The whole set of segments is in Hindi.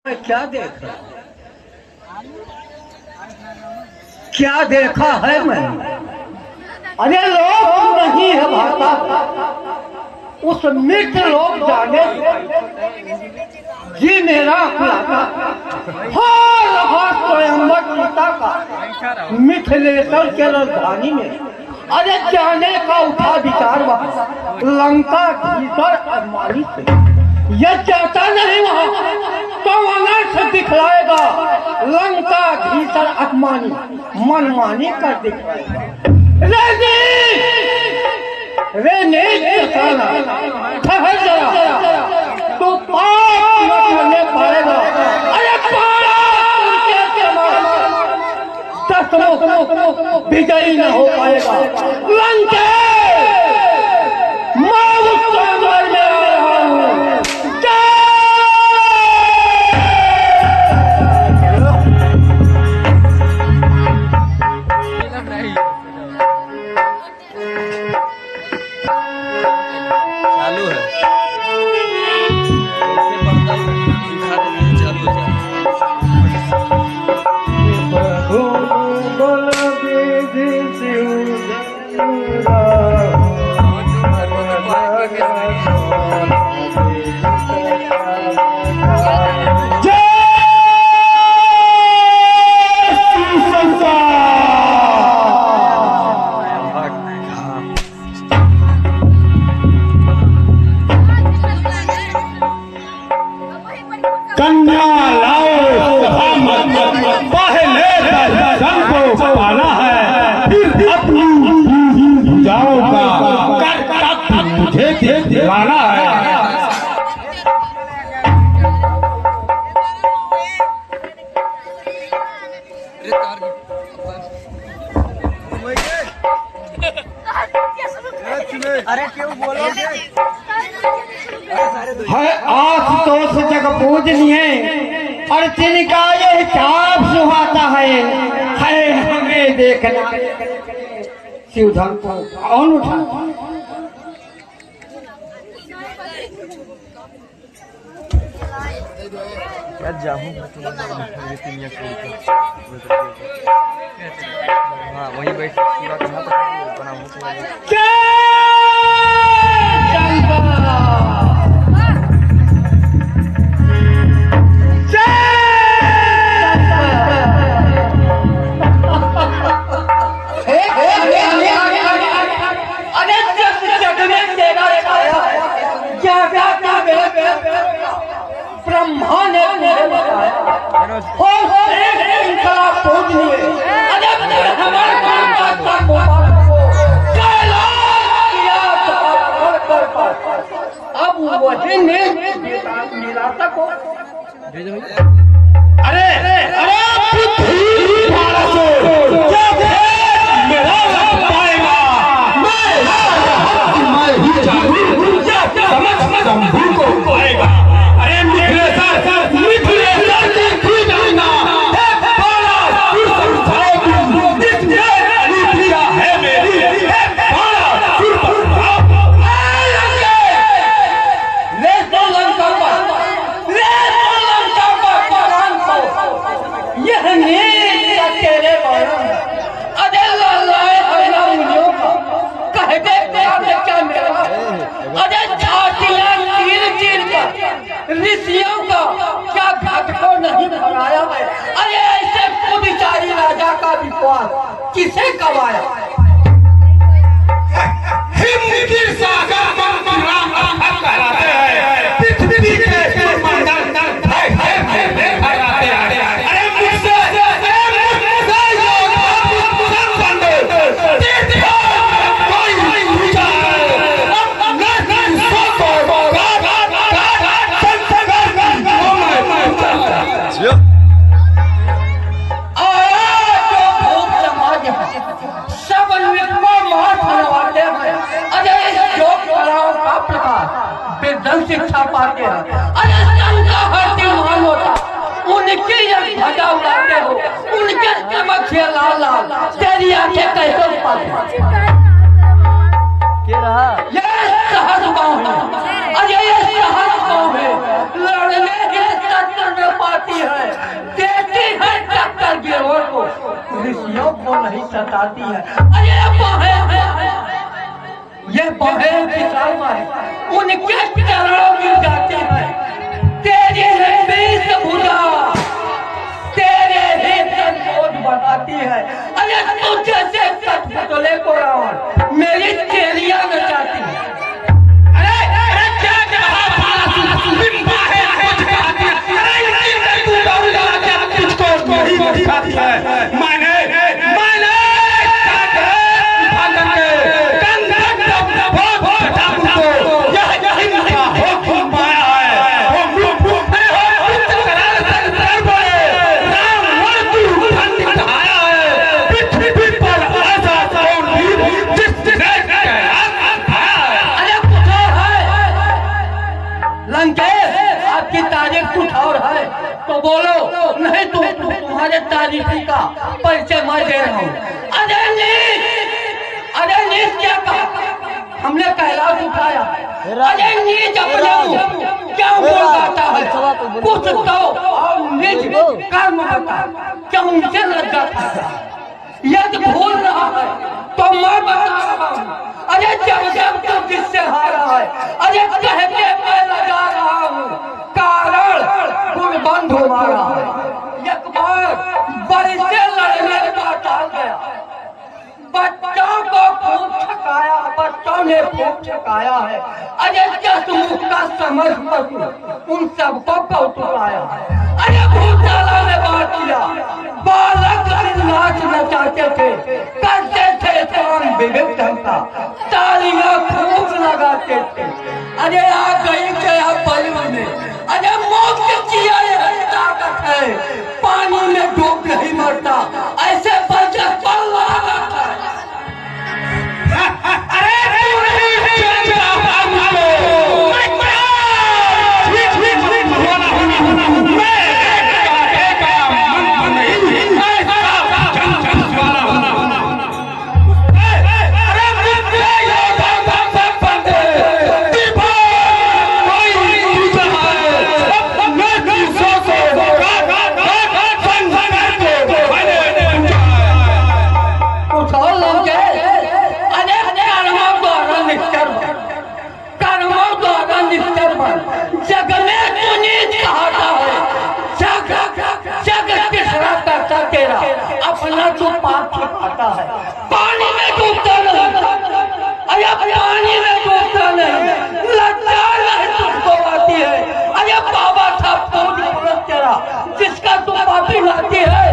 क्या देखा, क्या देखा है मैंने? अरे लोग नहीं है भाता, उस मित्र लोग जाने जी मेरा स्वयंवर सीता का मिथिलेश्वर के राजधानी में। अरे जाने का उठा विचार वहां लंका भीतर अरमानी से। यह चाहता नहीं वहां तो वहां से दिखलाएगा लंका भीतर अपमानी मनमानी कर दिखलाएगा। ठहर जरा, तो करने पाएगा। अरे विजयी न हो पाएगा। लंके मैं उस में आ रहा हूँ। चालू है दिलाना है। अरे क्यों बोलोगे? है आशुतोष जग पूजनीय और तिनका ये हिसाब सुहाता है हमें देखना शिवधन को कौन उठाता। क्या जाऊँ हाँ वहीं बैठ पूरा कहाँ तक बनाऊँ। ब्रह्मा ने मुझे बताया अब वही ने मिलाता को। अरे ऋषियों का क्या घाट को नहीं भराया है। अरे ऐसे पुदचारी राजा का विश्वास किसे कवाया। पृथ्वी के शिक्षा पाते हैं। अरे शंका हर दिन मान होता उनकी एक ध्वजा उड़ाते हो, उनके चमक से लाल लाल तेरी आंखें कैसे पाते। क्या रहा? ये सहज गाँव है। अरे ये सहज गाँव है। लड़ने के चक्कर में पाते ऋषियों को नहीं सताती है। अरे ये बाहें विशाल है, उनके चरणों में जाती है। तेरी लंबी भुजा तेरे ही संतोष बनाती है। अरे तू जैसे कठपुतले को रावण मेरी चेलियां नचाती है। आपकी तारीफ कुछ और है तो बोलो, नहीं तो तुम्हारे तारीफी का परिचय मैं दे रहा हूँ। अरे नीच क्या कहा? हमने कैलाश उठाया। अरे नीच अपने क्या बोल जाता है? कुछ तो नीच कर्म बता, क्या उनसे लग जाता है? यदि भूल रहा है तो मैं बता रहा हूँ। अरे जब तो किससे हारा है? अरे कह के मैं लगा रहा हूँ, कारण गुण बंद हो रहा है। एक बार बड़े से लड़ने का टाल गया, बच्चों को खूब छकाया, बच्चों ने खूब छकाया है। अरे जस मुख का समझ पशु उन सबको कौतुकाया। अरे भूताला ने बात किया, बालक नाच नचाते थे, करते थे काम विवेक ढंग का, तालियां खूब लगाते थे। अरे आ गई क्या बलि में? अरे मोक्ष किया ये ताकत है, पानी में डूब नहीं मरता, ऐसे बच्चे पल रहा था। जग में पुनीत कहता है, जग तीसरा करता तेरा, अपना तो पाप छिपाता है। पानी में डूबता नहीं, अरे पानी में डूबता नहीं, लज्जा नहीं तुझको आती है। अरे बाबा था पूरी तेरा, जिसका तू पापी लाती है।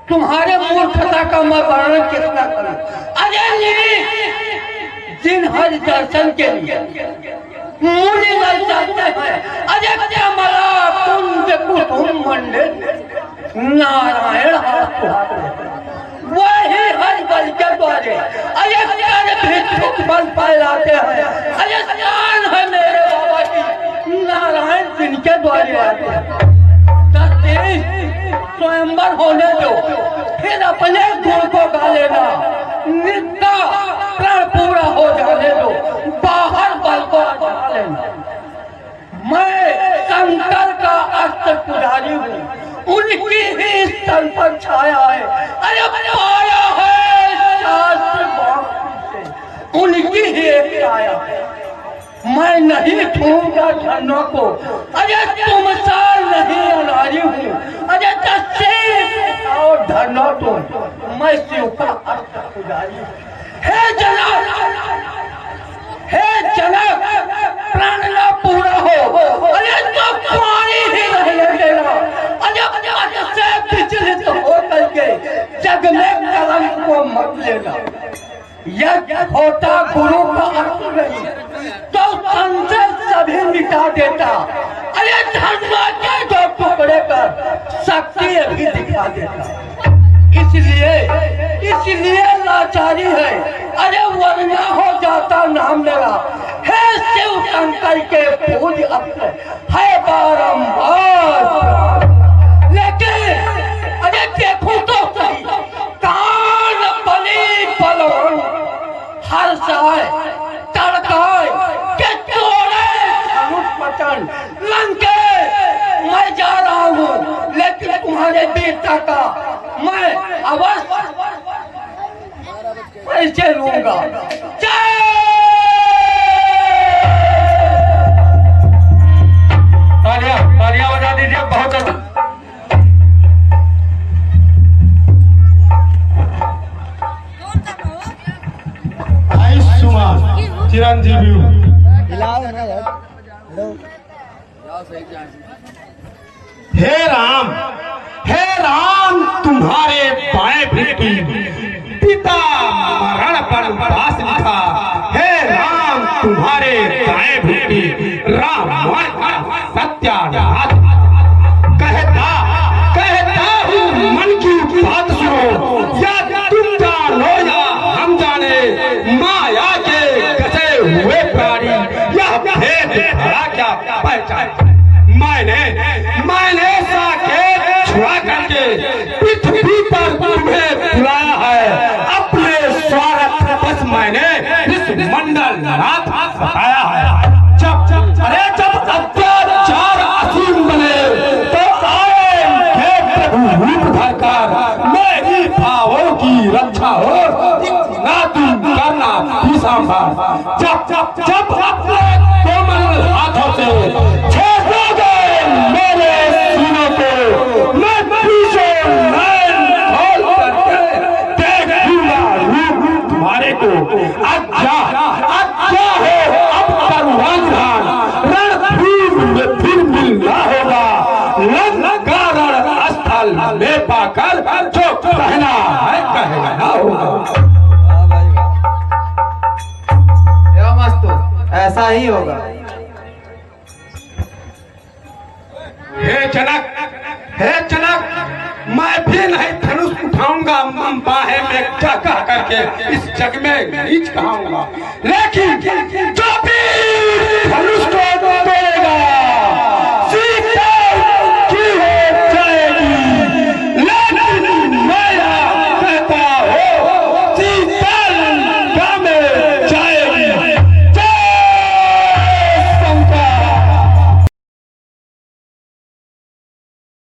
तुम्हारे मूर्खता का मैं वर्णन कितना करूं? अरे जिन हर दर्शन के लिए मुनि दल जाते हैं, अरे कमला कुंज कुसुम मंडित नारायण वही हर बल के द्वारे अरे भिक्षुक बल फैलाते हैं। अरे ज्ञान है मेरे बाबा की, नारायण जिनके द्वारे आते हैं। स्वयंवर होने दो, फिर अपने गुण को गा लेना, नित्य प्राण पूरा हो जाने दो, बाहर बल को हटा लेना। मैं शंकर का अस्त्र पुजारी हूँ, उनकी ही स्थल पर छाया है। अरे पाया है शास्त्र बाकी से, उनकी ही एक छाया है। मैं नहीं छूंगा झरनों को, अरे तुम साल नहीं अनारी हूँ। अरे और धरना तो मैं शिव का अस्त्र पुजारी हूँ। हे जनक, हे जनक, प्राण ना पूरा हो, अरे तो पानी ही नहीं देना। अरे से विचलित हो करके जग में कलंक को मत लेना। यह होता गुरु का अस्त्र नहीं तो संसद सभी मिटा देता। अरे धर्म के दो टुकड़े कर शक्ति भी दिखा देता। इसलिए लाचारी है, अरे वरना हो जाता नाम मेरा। हे शिव शंकर के पूज अपने है बारंबार, लेकिन अरे देखो तो सही, कान बली बलवान हर साय तड़काए के तोड़े धनुष पतन लंके। मैं जा रहा हूँ, लेकिन तुम्हारे बेटा का मैं अवश्य पैसे लूंगा। तालियां बजा दीजिए, बहुत अच्छा। चिरंजीवी हे राम तुम्हारे बाएं बेटी पिता मरण पर पास लिखा। हे राम तुम्हारे दाएं बेटी राम सत्यानाश। कहता हूँ मन की बात सुनो, या तुम जानो या हम जाने, माया के कसे हुए प्राणी यह भेद भला क्या पहचान। मैंने साकेत छुड़ा करके पृथ्वी पर तुम्हें बुलाया है। अपने स्वार्थ बस मैंने इस मंडल नाथ बताया है। जब अत्याचार असीम बने तो आएंगे प्रभु रूप धरकर, मेरी भावों की रक्षा हो इतना तुम करना भी संभव। जब अपने कोमल हाथों से छेड़ोगे मेरे सीनों को, मैं पीछे नैन खोल करके देखूंगा रूप तुम्हारे को। अच्छा हो अब करुणान रणभूमि में फिर मिलना होगा। लंका रण स्थल में पाकर जो कहना है कहना होगा। ऐसा ही होगा। हे जनक, मैं भी नहीं धनुष उठाऊंगा, बाहे में क्या कह करके इस जग में नीच कहाऊंगा। लेकिन जो भी धनुष